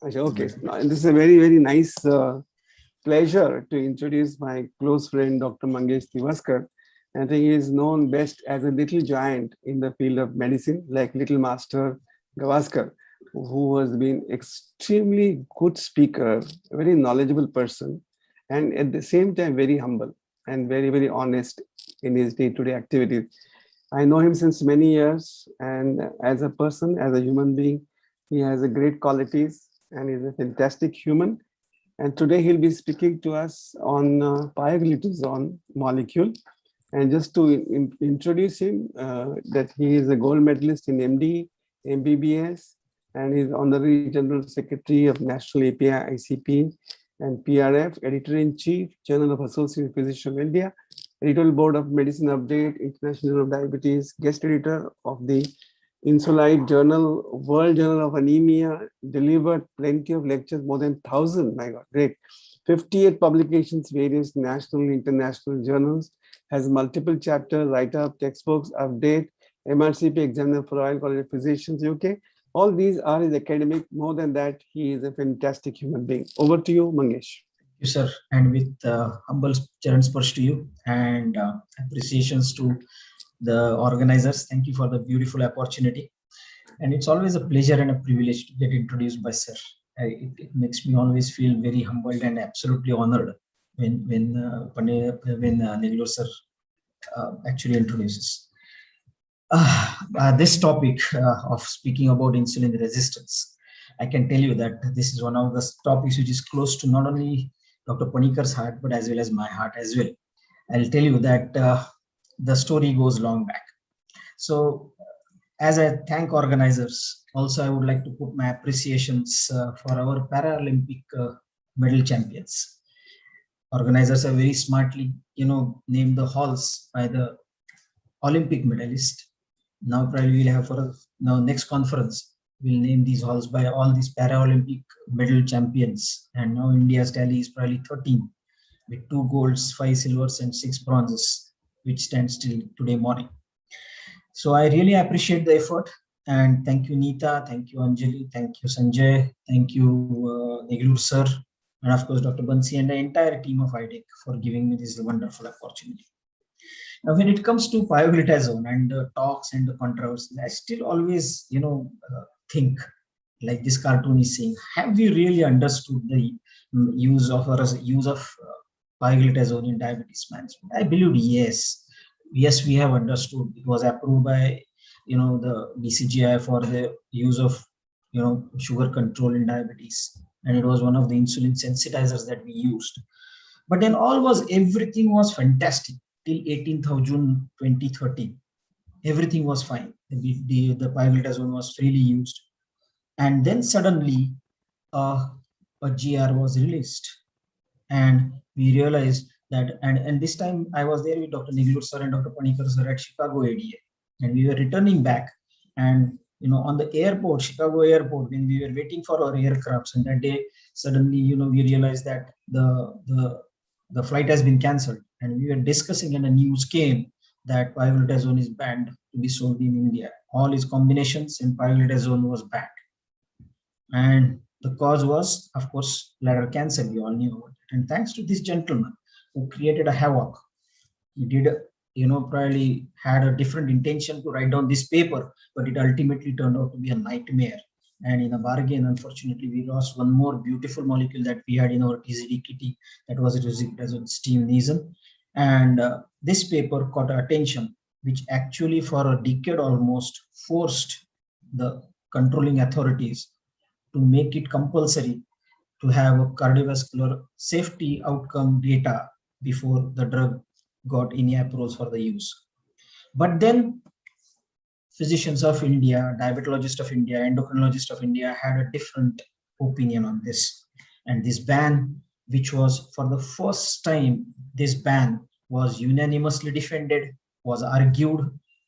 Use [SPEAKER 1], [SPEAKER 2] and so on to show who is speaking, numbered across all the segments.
[SPEAKER 1] Okay, now, this is a very, very nice pleasure to introduce my close friend, Dr. Mangesh Tivaskar. I think he is known best as a little giant in the field of medicine, like Little Master Gavaskar, who has been extremely good speaker, a very knowledgeable person, and at the same time very humble and very, very honest in his day-to-day activities. I know him since many years, and as a person, as a human being, he has a great qualities and is a fantastic human. And today he'll be speaking to us on pioglitazone molecule. And just to introduce him, that he is a gold medalist in MD, MBBS, and he's Honorary General Secretary of National API ICP and PRF, Editor-in-Chief, Journal of Associated Physicians of India, Editorial Board of Medicine Update, International Journal of Diabetes, guest editor of the Insulite Journal, World Journal of Anemia, delivered plenty of lectures, more than 1,000, my God, great. 58 publications, various national, international journals, has multiple chapters, write-up, textbooks, update, MRCP examiner for Royal College of Physicians, UK. All these are his academic. More than that, he is a fantastic human being. Over to you, Mangesh.
[SPEAKER 2] You, sir, and with humble charan sparsh to you and appreciations to the organizers. Thank you for the beautiful opportunity, and it's always a pleasure and a privilege to get introduced by sir. It makes me always feel very humbled and absolutely honored when Neglur sir actually introduces this topic of speaking about insulin resistance. I can tell you that this is one of the topics which is close to not only Dr. Panikar's heart, but as well as my heart as well. I'll tell you that the story goes long back. So as I thank organizers, also I would like to put my appreciations for our Paralympic medal champions. Organizers have very smartly, named the halls by the Olympic medalist. Now probably we'll have for now next conference, we'll name these halls by all these Paralympic medal champions. And now India's tally is probably 13 with 2 golds, 5 silvers and 6 bronzes, which stands till today morning. So I really appreciate the effort, and thank you Neeta, thank you Anjali, thank you Sanjay, thank you Neglur sir, and of course Dr. Bansi and the entire team of IDEC for giving me this wonderful opportunity. Now, when it comes to pioglitazone and the talks and the controversy, I still always, think like this cartoon is saying, have we really understood the use of pioglitazone in diabetes management? I believe yes. Yes, we have understood. It was approved by, the DCGI for the use of, sugar control in diabetes. And it was one of the insulin sensitizers that we used. But then everything was fantastic till 18th of June 2013. Everything was fine. The pioglitazone was freely used. And then suddenly a GR was released. And we realized that, and this time I was there with Dr. Neglur sir and Dr. Panikar sir at Chicago ADA. And we were returning back. And on the airport, Chicago airport, when we were waiting for our aircrafts, and that day, suddenly, we realized that the flight has been cancelled. And we were discussing, and the news came that pioglitazone is banned to be sold in India. All its combinations and pioglitazone was banned. And the cause was, of course, bladder cancer. We all knew about it. And thanks to this gentleman who created a havoc, he did, probably had a different intention to write down this paper, but it ultimately turned out to be a nightmare. And in a bargain, unfortunately, we lost one more beautiful molecule that we had in our TZD kitty, that was Steve Neeson. And this paper caught attention, which actually for a decade almost forced the controlling authorities to make it compulsory to have a cardiovascular safety outcome data before the drug got any approvals for the use. But then physicians of India, diabetologists of India, endocrinologists of India had a different opinion on this. And this ban, which was for the first time, this ban was unanimously defended, was argued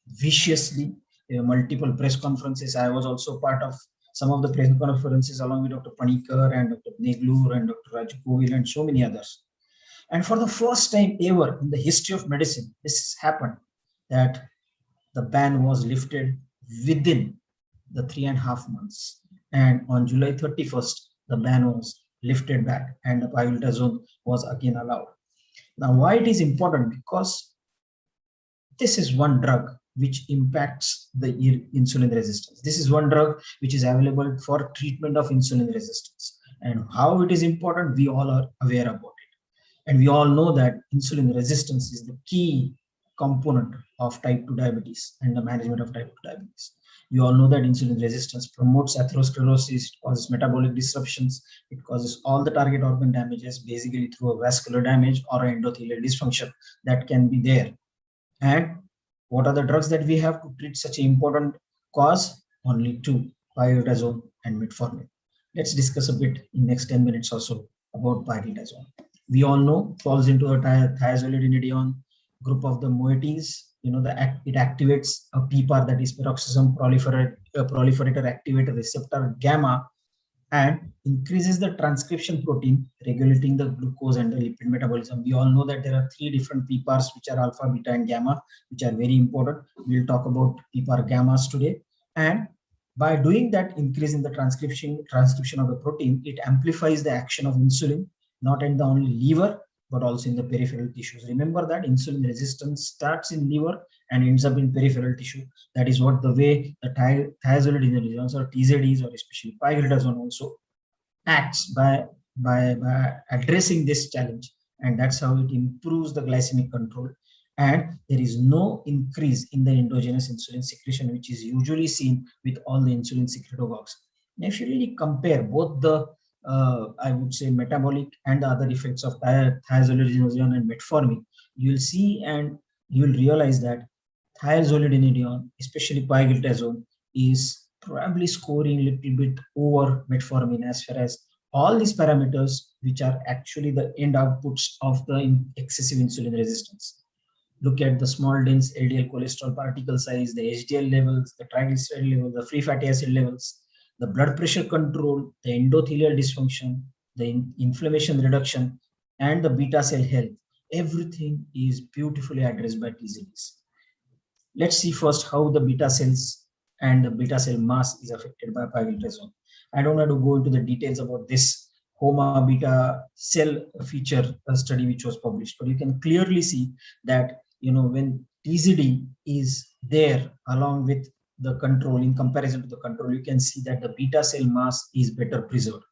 [SPEAKER 2] viciously. There were multiple press conferences. I was also part of some of the press conferences along with Dr. Panikar and Dr. Neglur and Dr. Raju and so many others. And for the first time ever in the history of medicine, this happened, that the ban was lifted within the 3.5 months. And on July 31st, the ban was lifted back and the pioglitazone was again allowed. Now, why it is important? Because this is one drug which impacts the insulin resistance. This is one drug which is available for treatment of insulin resistance. And how it is important, we all are aware about it. And we all know that insulin resistance is the key component of type 2 diabetes and the management of type 2 diabetes. We all know that insulin resistance promotes atherosclerosis, causes metabolic disruptions, it causes all the target organ damages, basically through a vascular damage or endothelial dysfunction that can be there. And what are the drugs that we have to treat such an important cause? Only two, pioglitazone and metformin. Let's discuss a bit in next 10 minutes or so about pioglitazone. We all know falls into a thiazolidinedione group of the moieties. It activates a PPAR, that is peroxisome proliferator activator receptor gamma, and increases the transcription protein regulating the glucose and the lipid metabolism. We all know that there are three different PPARs, which are alpha, beta, and gamma, which are very important. We'll talk about PPAR gammas today. And by doing that increase in the transcription of the protein, it amplifies the action of insulin, not in the only liver, but also in the peripheral tissues. Remember that insulin resistance starts in liver and ends up in peripheral tissue. That is what the way the thiazolidinediones or TZDs, or especially pioglitazone, also acts by addressing this challenge. And that's how it improves the glycemic control. And there is no increase in the endogenous insulin secretion, which is usually seen with all the insulin secretagogues. Now, if you really compare both the I would say metabolic and the other effects of thiazolidinedione and metformin, you'll see and you'll realize that thiazolidinedione, especially pioglitazone, is probably scoring a little bit over metformin as far as all these parameters, which are actually the end outputs of the excessive insulin resistance. Look at the small dense LDL cholesterol particle size, the HDL levels, the triglyceride levels, the free fatty acid levels, the blood pressure control, the endothelial dysfunction, the inflammation reduction, and the beta cell health. Everything is beautifully addressed by TZDs. Let's see first how the beta cells and the beta cell mass is affected by pioglitazone. I don't want to go into the details about this HOMA beta cell feature study which was published, but you can clearly see that when TZD is there along with the control, in comparison to the control, you can see that the beta cell mass is better preserved.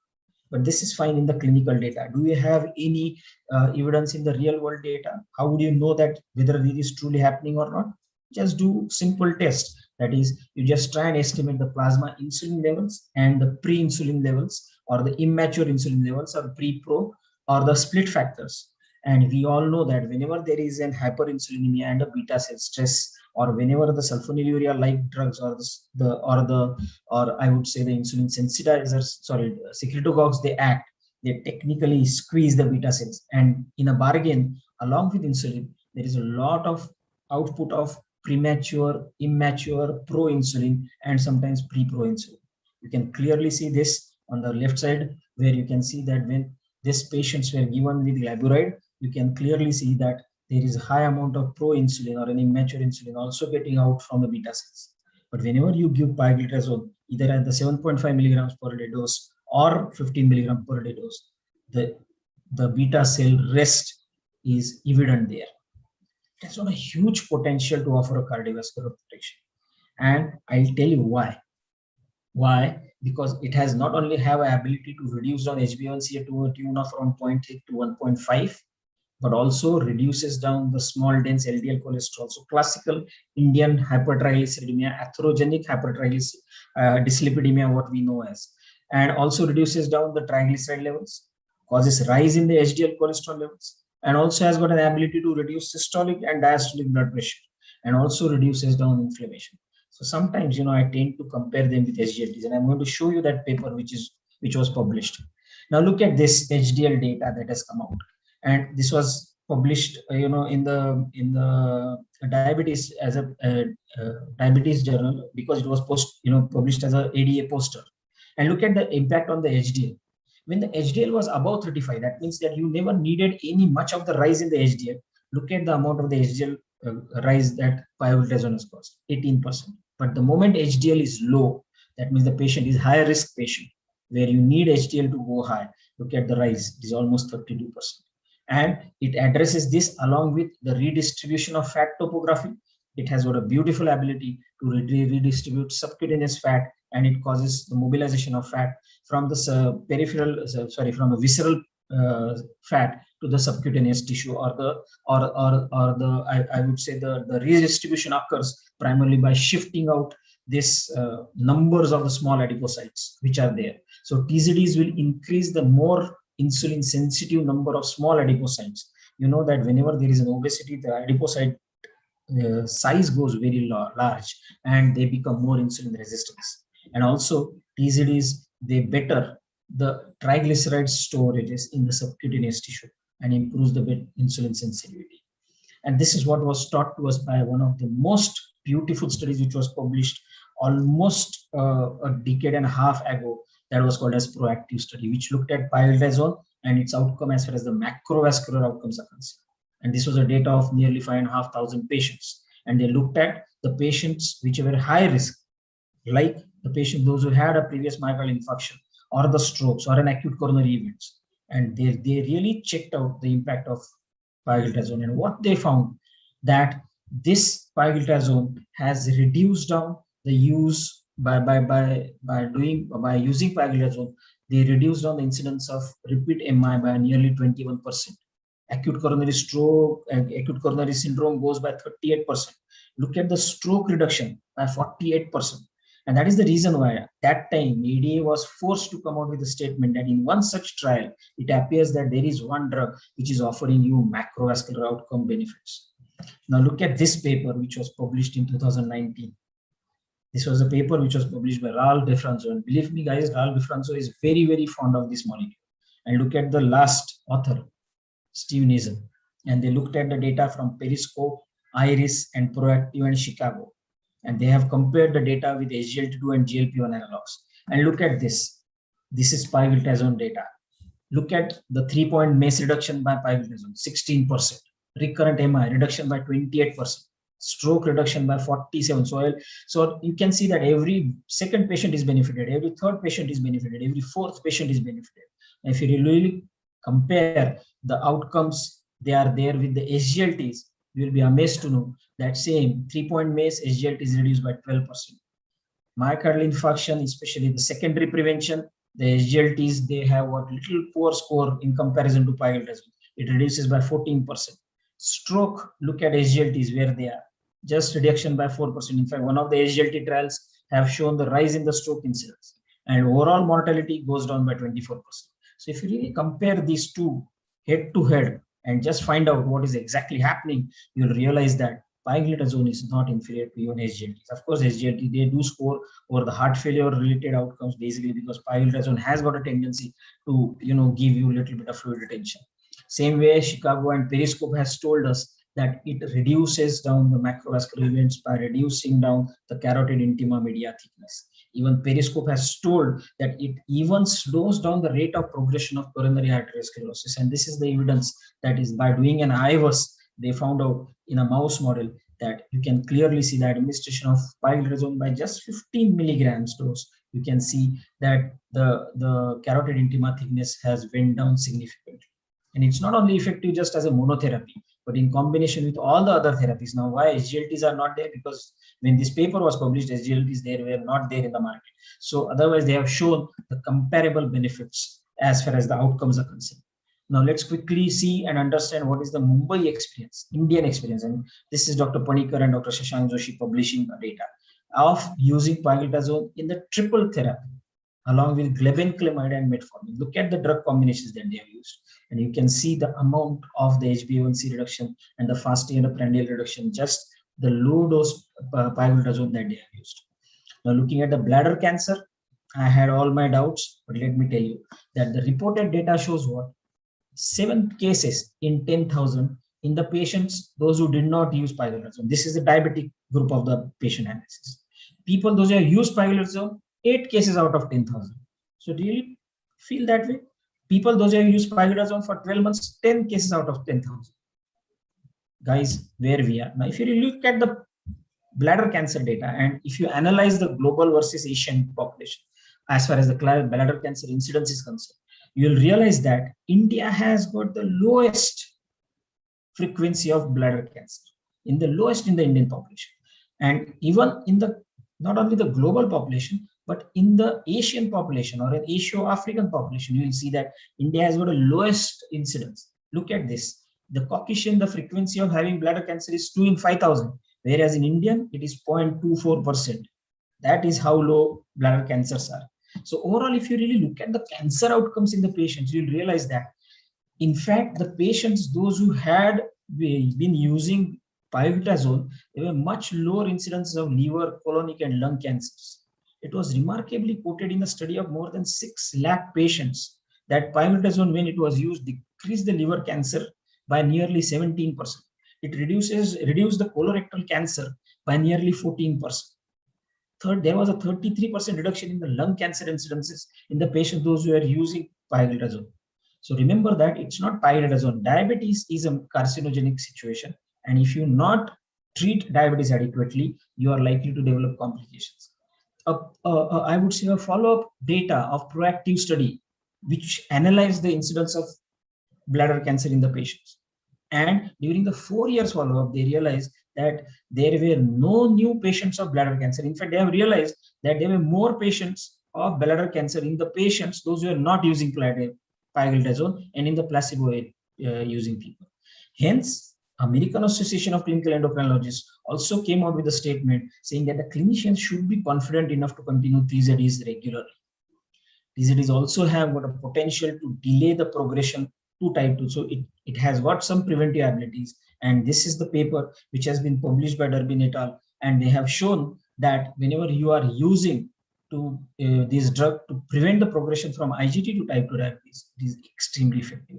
[SPEAKER 2] But this is fine in the clinical data. Do we have any evidence in the real world data? How would you know that whether it is truly happening or not? Just do simple test. That is, you just try and estimate the plasma insulin levels and the pre-insulin levels, or the immature insulin levels, or pre-pro, or the split factors. And we all know that whenever there is an hyperinsulinemia and a beta cell stress, or whenever the sulfonylurea like drugs, or I would say the insulin sensitizers, secretagogues, they technically squeeze the beta cells, and in a bargain, along with insulin, there is a lot of output of premature, immature, pro-insulin, and sometimes pre-pro insulin. You can clearly see this on the left side, where you can see that when these patients were given with glyburide, you can clearly see that there is a high amount of pro-insulin or an immature insulin also getting out from the beta cells. But whenever you give pioglitazone, either at the 7.5 milligrams per day dose or 15 milligram per day dose, the beta cell rest is evident there. It has got a huge potential to offer a cardiovascular protection. And I'll tell you why. Why? Because it has not only have an ability to reduce on HbA1c to a tune of around 0.8 to 1.5, but also reduces down the small dense LDL cholesterol. So classical Indian hypertriglyceridemia, atherogenic dyslipidemia, what we know as, and also reduces down the triglyceride levels, causes rise in the HDL cholesterol levels, and also has got an ability to reduce systolic and diastolic blood pressure, and also reduces down inflammation. So sometimes, I tend to compare them with SGLTs, and I'm going to show you that paper which was published. Now look at this HDL data that has come out, and this was published, in the diabetes as a diabetes journal, because it was published as a ADA poster. And look at the impact on the HDL. When the HDL was above 35, that means that you never needed any much of the rise in the HDL. Look at the amount of the HDL rise that pioglitazone has caused, 18%. But the moment HDL is low, that means the patient is high risk patient. where you need HDL to go high. Look at the rise, it is almost 32%. And it addresses this along with the redistribution of fat topography. It has got a beautiful ability to redistribute subcutaneous fat, and it causes the mobilization of fat from the from the visceral fat to the subcutaneous tissue, or I would say the redistribution occurs primarily by shifting out this numbers of the small adipocytes which are there. So TZDs will increase the more insulin sensitive number of small adipocytes. You know that whenever there is an obesity, the adipocyte size goes very large and they become more insulin resistant. And also TZDs, they better the triglyceride storages in the subcutaneous tissue and improves the insulin sensitivity. And this is what was taught to us by one of the most beautiful studies which was published almost a decade and a half ago, that was called as proactive study, which looked at pioglitazone and its outcome as far as the macrovascular outcomes are concerned. And this was a data of nearly 5,500 patients. And they looked at the patients which were high risk, like the patient, those who had a previous myocardial infarction or the strokes or an acute coronary events. And they really checked out the impact of pioglitazone. And what they found, that this pioglitazone has reduced down the use by using pioglitazone, they reduced down the incidence of repeat MI by nearly 21%. Acute coronary stroke, acute coronary syndrome goes by 38%. Look at the stroke reduction by 48%. And that is the reason why at that time ADA was forced to come out with a statement that in one such trial, it appears that there is one drug which is offering you macrovascular outcome benefits. Now look at this paper which was published in 2019. This was a paper which was published by Raul DeFranco. And believe me guys, Raul DeFranco is very, very fond of this molecule. And look at the last author, Steve Nissen. And they looked at the data from Periscope, IRIS, and Proactive and Chicago. And they have compared the data with SGLT2 and GLP-1 analogs. And look at this. This is pioglitazone data. Look at the 3-point MACE reduction by pioglitazone, 16%. Recurrent MI reduction by 28%. Stroke reduction by 47%. So you can see that every second patient is benefited, every third patient is benefited, every fourth patient is benefited. And if you really compare the outcomes, they are there with the SGLTs, you will be amazed to know that same 3-point MACE SGLT is reduced by 12%. Myocardial infarction, especially the secondary prevention, the SGLTs, they have what little poor score in comparison to pioglitazone. It reduces by 14%. Stroke, look at SGLTs where they are, just reduction by 4%. In fact, one of the SGLT trials have shown the rise in the stroke incidence, and overall mortality goes down by 24%. So if you really compare these two head to head and just find out what is exactly happening, you'll realize that pioglitazone is not inferior to even SGLTs. Of course, SGLT, they do score over the heart failure related outcomes, basically because pioglitazone has got a tendency to, give you a little bit of fluid retention. Same way, Chicago and Periscope has told us that it reduces down the macrovascular events by reducing down the carotid intima media thickness. Even Periscope has told that it even slows down the rate of progression of coronary arteriosclerosis. And this is the evidence that is by doing an IVUS, they found out in a mouse model that you can clearly see the administration of pioglitazone by just 15 milligrams dose. You can see that the carotid intima thickness has went down significantly. And it's not only effective just as a monotherapy, but in combination with all the other therapies. Now, why SGLTs are not there? Because when this paper was published, SGLTs they were not there in the market. So otherwise, they have shown the comparable benefits as far as the outcomes are concerned. Now, let's quickly see and understand what is the Mumbai experience, Indian experience. And this is Dr. Panikar and Dr. Shashank Joshi publishing the data of using pioglitazone in the triple therapy along with glibenclamide and metformin. Look at the drug combinations that they have used. And you can see the amount of the HbA1c reduction and the fasting and the prandial reduction, just the low dose pioglitazone that they have used. Now, looking at the bladder cancer, I had all my doubts, but let me tell you that the reported data shows what? 7 cases in 10,000 in the patients, those who did not use pioglitazone. This is the diabetic group of the patient analysis. People, those who have used pioglitazone, 8 cases out of 10,000. So do you feel that way? People, those who have used pioglitazone for 12 months, 10 cases out of 10,000. Guys, where we are. Now, if you look at the bladder cancer data, and if you analyze the global versus Asian population, as far as the bladder cancer incidence is concerned, you will realize that India has got the lowest frequency of bladder cancer, in the lowest in the Indian population. And even in the, not only the global population, but in the Asian population or an Asia-African population, you will see that India has got the lowest incidence. Look at this. The Caucasian, the frequency of having bladder cancer is 2 in 5,000, whereas in Indian, it is 0.24%. That is how low bladder cancers are. So overall, if you really look at the cancer outcomes in the patients, you'll realize that, in fact, the patients, those who had been using pioglitazone, there were much lower incidences of liver, colonic, and lung cancers. It was remarkably quoted in a study of more than 6 lakh patients that pioglitazone, when it was used, decreased the liver cancer by nearly 17%. It reduced the colorectal cancer by nearly 14%. Third, there was a 33% reduction in the lung cancer incidences in the patients, those who are using pioglitazone. So remember that it's not pioglitazone. Diabetes is a carcinogenic situation, and if you not treat diabetes adequately, you are likely to develop complications. I would say a follow-up data of proactive study which analyzed the incidence of bladder cancer in the patients. And during the 4 years follow-up, they realized that there were no new patients of bladder cancer. In fact, they have realized that there were more patients of bladder cancer in the patients, those who are not using pioglitazone, and in the placebo using people. Hence, American Association of Clinical Endocrinologists also came out with a statement saying that the clinicians should be confident enough to continue TZDs regularly. TZDs also have got a potential to delay the progression to type 2. So it has got some preventive abilities. And this is the paper which has been published by Durbin et al. And they have shown that whenever you are using this drug to prevent the progression from IGT to type 2 diabetes, it is extremely effective.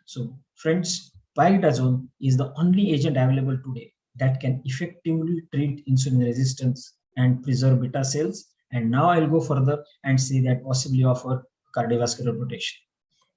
[SPEAKER 2] So friends, pioglitazone is the only agent available today that can effectively treat insulin resistance and preserve beta cells. And now I'll go further and say that possibly offer cardiovascular protection.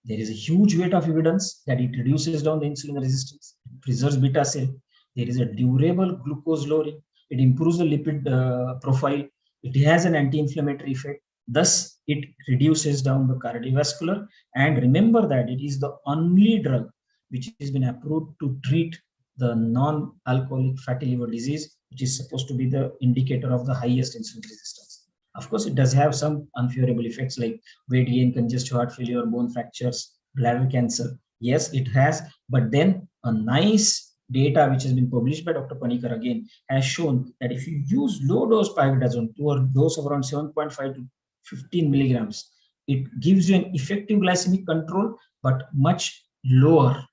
[SPEAKER 2] There is a huge weight of evidence that it reduces down the insulin resistance, preserves beta cell. There is a durable glucose lowering. It improves the lipid profile. It has an anti-inflammatory effect. Thus, it reduces down the cardiovascular. And remember that it is the only drug which has been approved to treat the non-alcoholic fatty liver disease, which is supposed to be the indicator of the highest insulin resistance. Of course, it does have some unfavorable effects like weight gain, congestive heart failure, bone fractures, bladder cancer. Yes, it has, but then a nice data which has been published by Dr. Panikar again has shown that if you use low dose pioglitazone to a dose of around 7.5 to 15 milligrams, it gives you an effective glycemic control, but much lower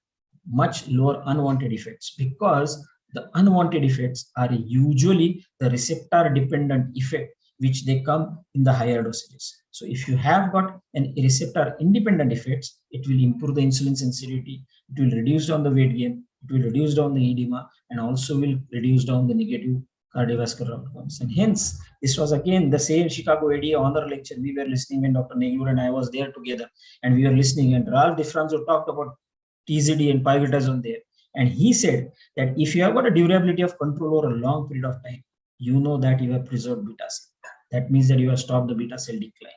[SPEAKER 2] unwanted effects, because the unwanted effects are usually the receptor dependent effect which they come in the higher dosages. So if you have got an receptor independent effects, it will improve the insulin sensitivity, it will reduce down the weight gain, it will reduce down the edema, and also will reduce down the negative cardiovascular outcomes. And hence, this was again the same Chicago ADA honor lecture we were listening when Dr. Neglur and I was there together, and we were listening, and Ralph DeFranco talked about TZD and pioglitazone there. And he said that if you have got a durability of control over a long period of time, you know that you have preserved beta cell. That means that you have stopped the beta cell decline.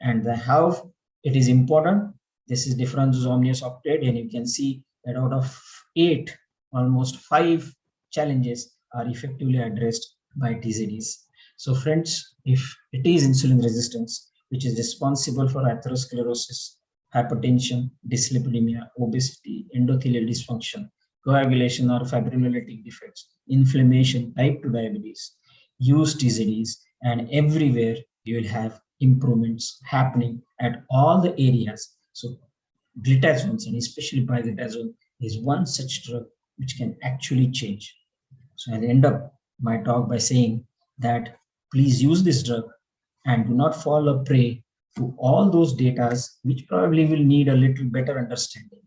[SPEAKER 2] And how it is important, this is DeFranco's Omnius Octet, and you can see that out of 8, almost 5 challenges are effectively addressed by TZDs. So friends, if it is insulin resistance, which is responsible for atherosclerosis, hypertension, dyslipidemia, obesity, endothelial dysfunction, coagulation or fibrinolytic defects, inflammation, type 2 diabetes, use TZDs, and everywhere you will have improvements happening at all the areas. So glitazones, and especially pioglitazone, is one such drug which can actually change. So I'll end up my talk by saying that please use this drug and do not fall a prey to all those data which probably will need a little better understanding.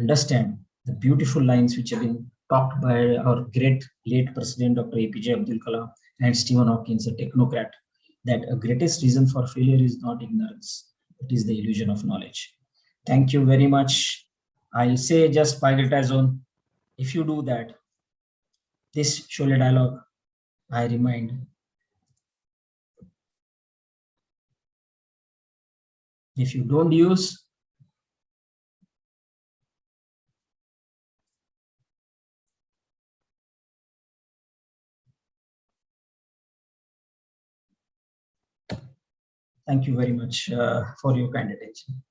[SPEAKER 2] Understand the beautiful lines which have been talked by our great late president, Dr. APJ Abdul Kalam, and Stephen Hawkins, a technocrat, that a greatest reason for failure is not ignorance, it is the illusion of knowledge. Thank you very much. I'll say just pioglitazone. If you do that, this Sholay dialogue, I remind If you don't use, thank you very much for your kind attention.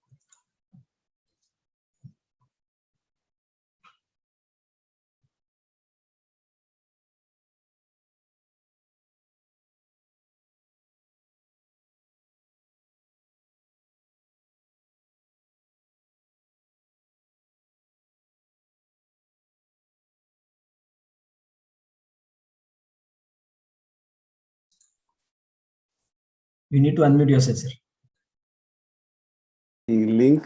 [SPEAKER 2] You need to unmute yourself, sir.
[SPEAKER 1] The link,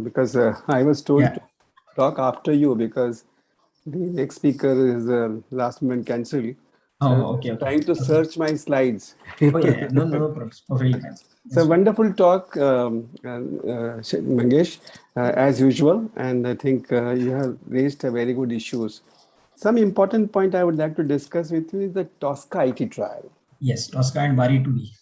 [SPEAKER 1] because I was told
[SPEAKER 2] Yeah.
[SPEAKER 1] to talk after you because the next speaker is last moment cancelled. So I was
[SPEAKER 2] Okay.
[SPEAKER 1] trying to search my slides.
[SPEAKER 2] Oh, yeah. No problem. Perfectly fine.
[SPEAKER 1] So wonderful talk, Mangesh, as usual. And I think you have raised a very good issues. Some important point I would like to discuss with you is the Tosca IT trial.
[SPEAKER 2] Yes, Tosca and Bari 2D.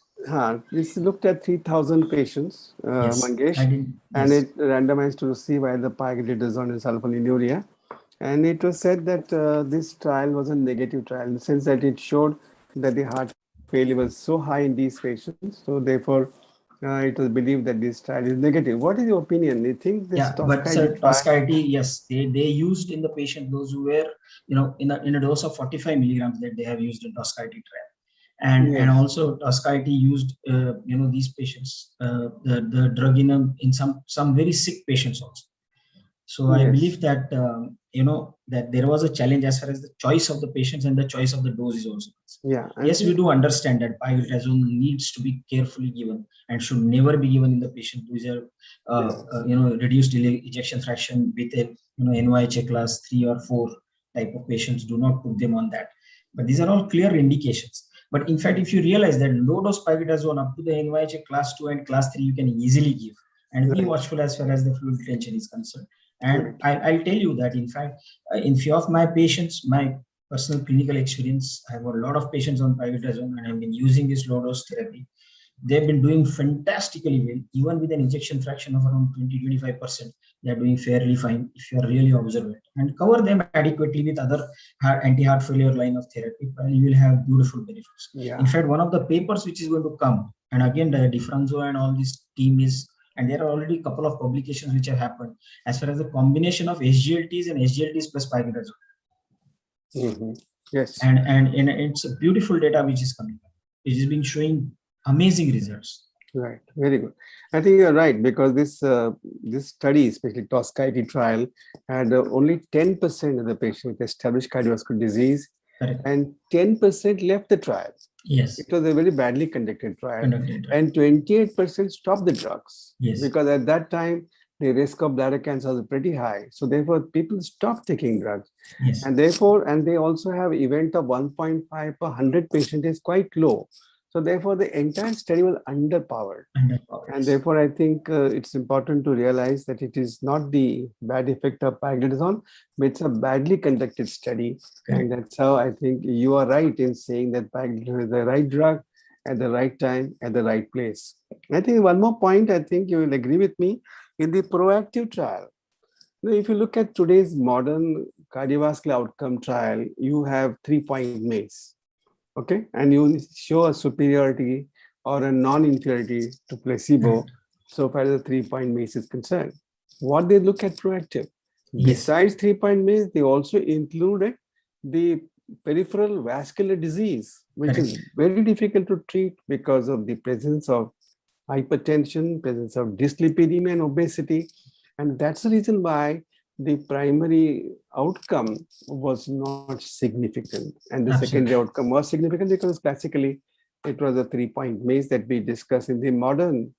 [SPEAKER 1] This looked at 3,000 patients,
[SPEAKER 2] Yes, I
[SPEAKER 1] Mangesh,
[SPEAKER 2] did.
[SPEAKER 1] and
[SPEAKER 2] Yes,
[SPEAKER 1] it randomized to receive either pioglitazone and sulfonylurea. And it was said that this trial was a negative trial in the sense that it showed that the heart failure was so high in these patients. So therefore, it was believed that this trial is negative. What is your opinion? Do you think this
[SPEAKER 2] yeah, but
[SPEAKER 1] Tosca
[SPEAKER 2] sir,
[SPEAKER 1] trial?
[SPEAKER 2] Tosca IT, yes, they used in the patient those who were, in a dose of 45 milligrams that they have used in Tosca IT trial. And
[SPEAKER 1] Yes,
[SPEAKER 2] also Tosca IT used, these patients, the drug in some very sick patients also. So I
[SPEAKER 1] yes,
[SPEAKER 2] believe that that there was a challenge as far as the choice of the patients and the choice of the dose is also concerned.
[SPEAKER 1] yeah. And
[SPEAKER 2] Yes, we do understand that pioglitazone needs to be carefully given and should never be given in the patient who is reduced ejection fraction with a NYHA class 3 or 4 type of patients. Do not put them on that. But these are all clear indications. But in fact, if you realize that low dose pioglitazone up to the NYHA class 2 and class 3, you can easily give and be
[SPEAKER 1] right,
[SPEAKER 2] watchful as far as the fluid retention is concerned. And
[SPEAKER 1] right.
[SPEAKER 2] I'll tell you that, in fact, in few of my patients, my personal clinical experience, I have a lot of patients on pioglitazone and I've been using this low dose therapy. They've been doing fantastically well, even with an ejection fraction of around 20-25%. They're doing fairly fine if you're really observant and cover them adequately with other anti-heart failure line of therapy. You will have beautiful benefits.
[SPEAKER 1] Yeah,
[SPEAKER 2] In fact, one of the papers which is going to come, and again, the Diffranzo and all this team is, and there are already a couple of publications which have happened as far as the combination of SGLTs and SGLTs plus pioglitazone.
[SPEAKER 1] yes.
[SPEAKER 2] And it's a beautiful data which is coming up, which is being showing amazing results.
[SPEAKER 1] Right, very good. I think you're right because this study, especially Tosca IT trial, had only 10% of the patient with established cardiovascular disease,
[SPEAKER 2] Correct.
[SPEAKER 1] and 10% left the trial.
[SPEAKER 2] Yes.
[SPEAKER 1] It was a very badly conducted trial,
[SPEAKER 2] Conducted.
[SPEAKER 1] and 28% stopped the drugs.
[SPEAKER 2] Yes.
[SPEAKER 1] Because at that time the risk of bladder cancer was pretty high. So therefore, people stopped taking drugs,
[SPEAKER 2] Yes.
[SPEAKER 1] and they also have event of 1.5 per 100 patient is quite low. So therefore, the entire study was underpowered. And therefore, I think it's important to realize that it is not the bad effect of pioglitazone, but it's a badly conducted study.
[SPEAKER 2] Correct.
[SPEAKER 1] And that's how I think you are right in saying that pioglitazone is the right drug at the right time, at the right place. I think one more point, I think you will agree with me, in the proactive trial. Now, if you look at today's modern cardiovascular outcome trial, you have 3-point MACE. Okay, and you show a superiority or a non-inferiority to placebo.
[SPEAKER 2] Correct.
[SPEAKER 1] So far as the 3-point MACE is concerned, what they look at proactive.
[SPEAKER 2] Yes.
[SPEAKER 1] Besides 3-point MACE, they also included the peripheral vascular disease, which
[SPEAKER 2] Correct.
[SPEAKER 1] is very difficult to treat because of the presence of hypertension, presence of dyslipidemia and obesity. And that's the reason why the primary outcome was not significant. And the
[SPEAKER 2] Absolutely.
[SPEAKER 1] secondary outcome was significant because classically it was a 3-point MACE that we discussed in the modern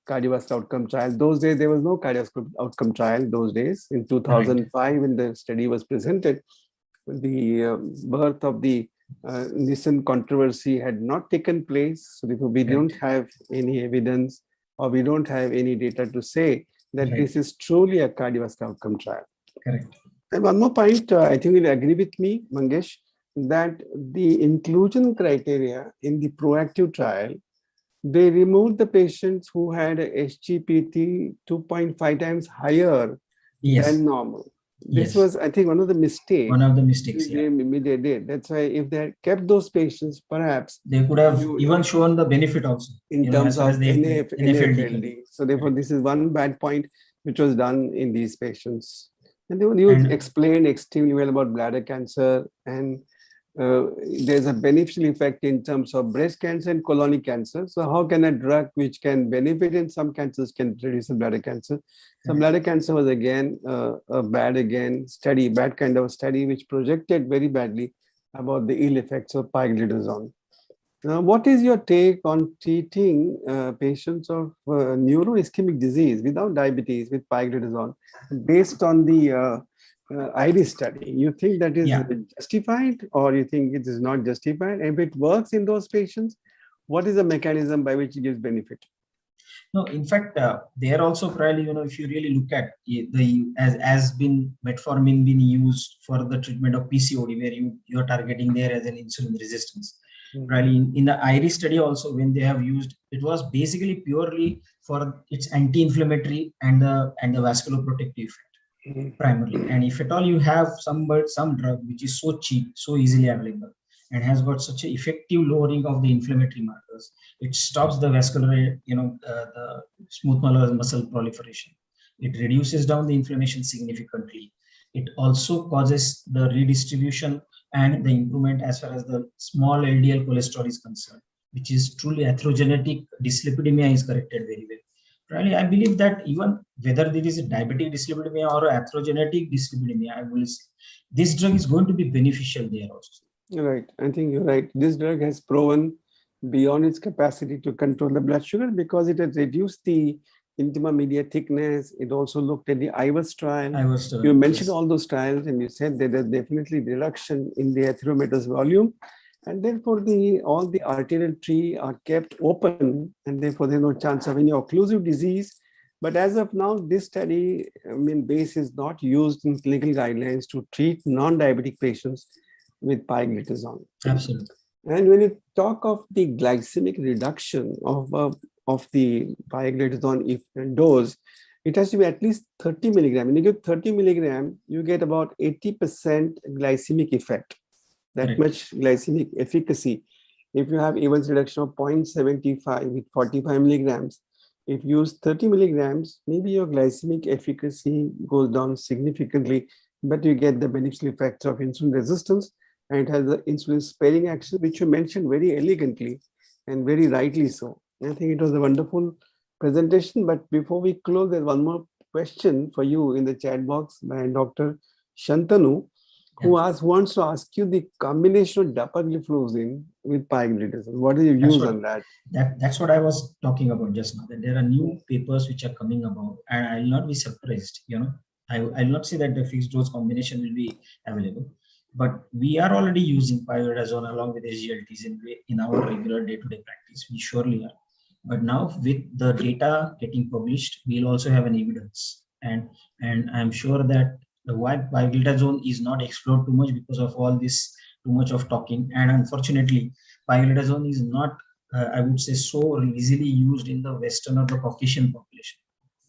[SPEAKER 1] cardiovascular outcome trial. Those days, there was no cardiovascular outcome trial those days. In 2005, when the study was presented, the birth of the Nissan controversy had not taken place. So therefore, we don't have any evidence or we don't have any data to say that this is truly a cardiovascular outcome trial.
[SPEAKER 2] Correct.
[SPEAKER 1] And one more point, I think you'll agree with me, Mangesh, that the inclusion criteria in the proactive trial They removed the patients who had a SGPT 2.5 times higher
[SPEAKER 2] Yes,
[SPEAKER 1] than normal. This
[SPEAKER 2] yes.
[SPEAKER 1] was, I think, one of the mistakes
[SPEAKER 2] One of the mistakes, yeah.
[SPEAKER 1] they did. That's why if they had kept those patients, perhaps
[SPEAKER 2] They could have
[SPEAKER 1] you,
[SPEAKER 2] even shown the benefit also,
[SPEAKER 1] in
[SPEAKER 2] as
[SPEAKER 1] terms
[SPEAKER 2] far as
[SPEAKER 1] of
[SPEAKER 2] the NFLD.
[SPEAKER 1] NAFLD. So therefore, this is one bad point which was done in these patients. And then you
[SPEAKER 2] And
[SPEAKER 1] explained extremely well about bladder cancer, and there's a beneficial effect in terms of breast cancer and colonic cancer. So how can a drug which can benefit in some cancers can reduce the bladder cancer? So bladder cancer was again a bad kind of study which projected very badly about the ill effects of pioglitazone. What is your take on treating patients of neuroischemic disease without diabetes with pioglitazone based on the IDEC study? You think that is
[SPEAKER 2] yeah,
[SPEAKER 1] justified, or you think it is not justified? And if it works in those patients, what is the mechanism by which it gives benefit?
[SPEAKER 2] no, in fact, there also probably, if you really look at the as been metformin been used for the treatment of PCOD, where you're targeting there as an insulin resistance. Probably in the IRI study also, when they have used, it was basically purely for its anti-inflammatory and the vasculoprotective effect primarily. And if at all you have some drug which is so cheap, so easily available, and has got such an effective lowering of the inflammatory markers, it stops the vascular, the smooth muscle proliferation. It reduces down the inflammation significantly. It also causes the redistribution and the improvement as far as the small LDL cholesterol is concerned, which is truly atherogenic dyslipidemia is corrected very well. Really, I believe that even whether there is a diabetic dyslipidemia or a atherogenic dyslipidemia, I will say this drug is going to be beneficial there also.
[SPEAKER 1] Right. I think you're right. This drug has proven beyond its capacity to control the blood sugar because it has reduced the intima media thickness. It also looked at the IVUS trial. You mentioned all those trials, and you said that there's definitely reduction in the atheromatous volume, and therefore all the arterial tree are kept open, and therefore there's no chance of any occlusive disease. But as of now, this study, base is not used in clinical guidelines to treat non-diabetic patients with pioglitazone.
[SPEAKER 2] Absolutely.
[SPEAKER 1] And when you talk of the glycemic reduction of the pioglitazone dose, it has to be at least 30 milligram. When you give 30 milligram, you get about 80% glycemic effect. That much glycemic efficacy. If you have A1C reduction of 0.75 with 45 milligrams, if you use 30 milligrams, maybe your glycemic efficacy goes down significantly, but you get the beneficial effects of insulin resistance, and it has the insulin sparing action, which you mentioned very elegantly and very rightly so. I think it was a wonderful presentation. But before we close, there's one more question for you in the chat box by Dr. Shantanu, who wants to ask you the combination of dapagliflozin with pioglitazone. What is your views on that?
[SPEAKER 2] That's what I was talking about just now. That there are new papers which are coming about, and I will not be surprised. I will not say that the fixed dose combination will be available, but we are already using pioglitazone along with SGLTs in our regular day-to-day practice. We surely are. But now with the data getting published, we'll also have an evidence, and I'm sure that why pioglitazone is not explored too much because of all this too much of talking. And unfortunately, pioglitazone is not, I would say, so easily used in the Western or the Caucasian population.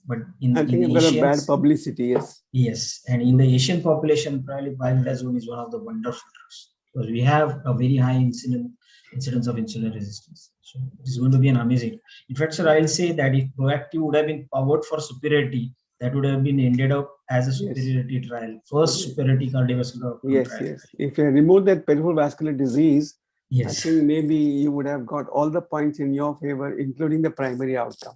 [SPEAKER 2] But
[SPEAKER 1] I think it's got a bad publicity, yes.
[SPEAKER 2] Yes, and in the Asian population, probably pioglitazone is one of the wonderful drugs because we have a very high incidence of insulin resistance. So it's going to be an amazing. In fact, sir, I'll say that if Proactive would have been powered for superiority, that would have been ended up as a superiority trial, first superiority cardiovascular trial.
[SPEAKER 1] Yes. If you remove that peripheral vascular disease, I think maybe you would have got all the points in your favor, including the primary outcome.